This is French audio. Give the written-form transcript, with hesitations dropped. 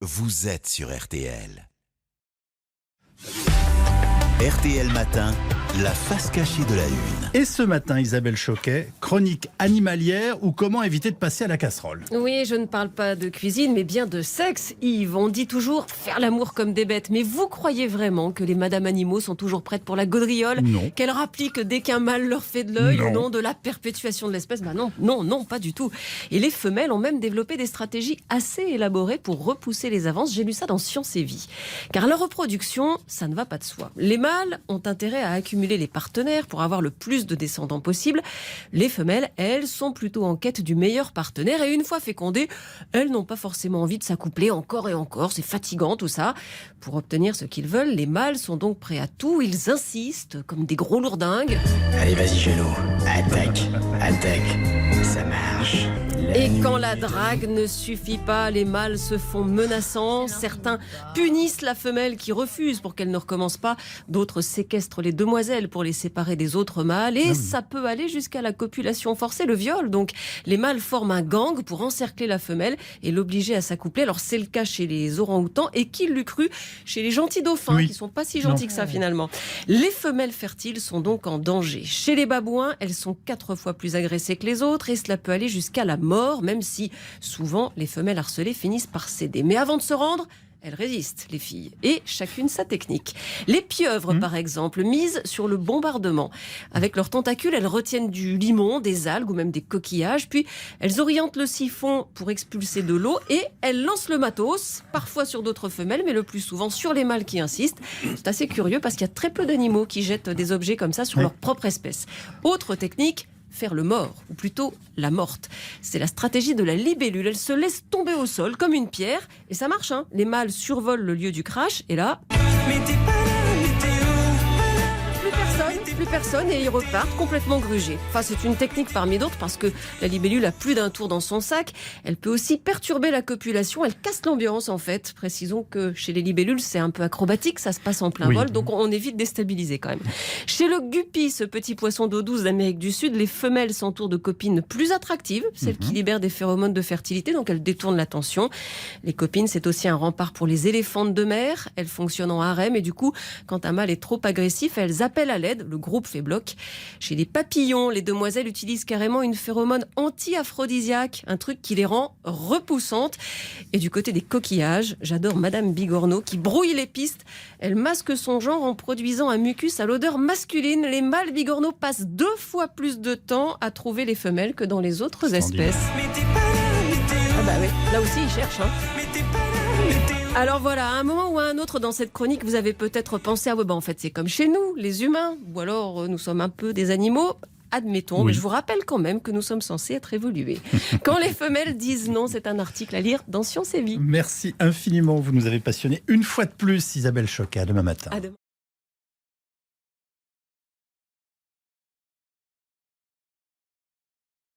vous êtes sur RTL. RTL Matin, la face cachée de la Une. Et ce matin, Isabelle Choquet, chronique animalière ou comment éviter de passer à la casserole. Oui, je ne parle pas de cuisine, mais bien de sexe, Yves. On dit toujours faire l'amour comme des bêtes. Mais vous croyez vraiment que les Madame Animaux sont toujours prêtes pour la gaudriole? Non. Qu'elles rappliquent dès qu'un mâle leur fait de l'œil Non. au nom de la perpétuation de l'espèce? Non, pas du tout. Et les femelles ont même développé des stratégies assez élaborées pour repousser les avances. J'ai lu ça dans Science et Vie. Car la reproduction, ça ne va pas de soi. Les mâles ont intérêt à accumuler les partenaires pour avoir le plus de descendants possible. Les femelles, elles, sont plutôt en quête du meilleur partenaire et une fois fécondées, elles n'ont pas forcément envie de s'accoupler encore et encore. C'est fatigant tout ça. Pour obtenir ce qu'ils veulent, les mâles sont donc prêts à tout. Ils insistent comme des gros lourdingues. Allez, vas-y, genou. Attaque. Ça marche. Et quand la drague ne suffit pas, les mâles se font menaçants. Certains punissent la femelle qui refuse pour qu'elle ne recommence pas. D'autres séquestrent les demoiselles pour les séparer des autres mâles. Et ça peut aller jusqu'à la copulation forcée, le viol. Donc les mâles forment un gang pour encercler la femelle et l'obliger à s'accoupler. Alors c'est le cas chez les orang-outans et qui l'eût cru chez les gentils dauphins, qui sont pas si gentils que ça finalement. Les femelles fertiles sont donc en danger. Chez les babouins, elles sont 4 fois plus agressées que les autres et cela peut aller jusqu'à la mort, même si souvent les femelles harcelées finissent par céder. Mais avant de se rendre, elles résistent, les filles, et chacune sa technique. Les pieuvres, par exemple, misent sur le bombardement. Avec leurs tentacules, elles retiennent du limon, des algues ou même des coquillages, puis elles orientent le siphon pour expulser de l'eau et elles lancent le matos, parfois sur d'autres femelles, mais le plus souvent sur les mâles qui insistent. C'est assez curieux parce qu'il y a très peu d'animaux qui jettent des objets comme ça sur leur propre espèce. Autre technique, faire le mort, ou plutôt la morte. C'est la stratégie de la libellule. Elle se laisse tomber au sol comme une pierre, et ça marche, hein. Les mâles survolent le lieu du crash, et là... Plus personne, et ils repartent complètement grugés. Enfin, c'est une technique parmi d'autres parce que la libellule a plus d'un tour dans son sac. Elle peut aussi perturber la copulation. Elle casse l'ambiance, en fait. Précisons que chez les libellules, c'est un peu acrobatique. Ça se passe en plein vol, donc on est vite déstabilisé quand même. Chez le guppy, ce petit poisson d'eau douce d'Amérique du Sud, les femelles s'entourent de copines plus attractives, celles qui libèrent des phéromones de fertilité, donc elles détournent l'attention. Les copines, c'est aussi un rempart pour les éléphantes de mer. Elles fonctionnent en harem et du coup, quand un mâle est trop agressif, elles appellent à l'aide. Le groupe fait bloc. Chez les papillons, les demoiselles utilisent carrément une phéromone anti-aphrodisiaque, un truc qui les rend repoussantes. Et du côté des coquillages, j'adore Madame Bigorneau qui brouille les pistes. Elle masque son genre en produisant un mucus à l'odeur masculine. Les mâles Bigorneau passent 2 fois plus de temps à trouver les femelles que dans les autres espèces. Ah bah oui, là aussi ils cherchent, hein. Alors voilà, à un moment ou à un autre dans cette chronique, vous avez peut-être pensé en fait c'est comme chez nous, les humains, ou alors nous sommes un peu des animaux. Admettons, mais je vous rappelle quand même que nous sommes censés être évolués. Quand les femelles disent non, c'est un article à lire dans Science et Vie. Merci infiniment, vous nous avez passionnés une fois de plus, Isabelle Choquet. À demain matin. À demain.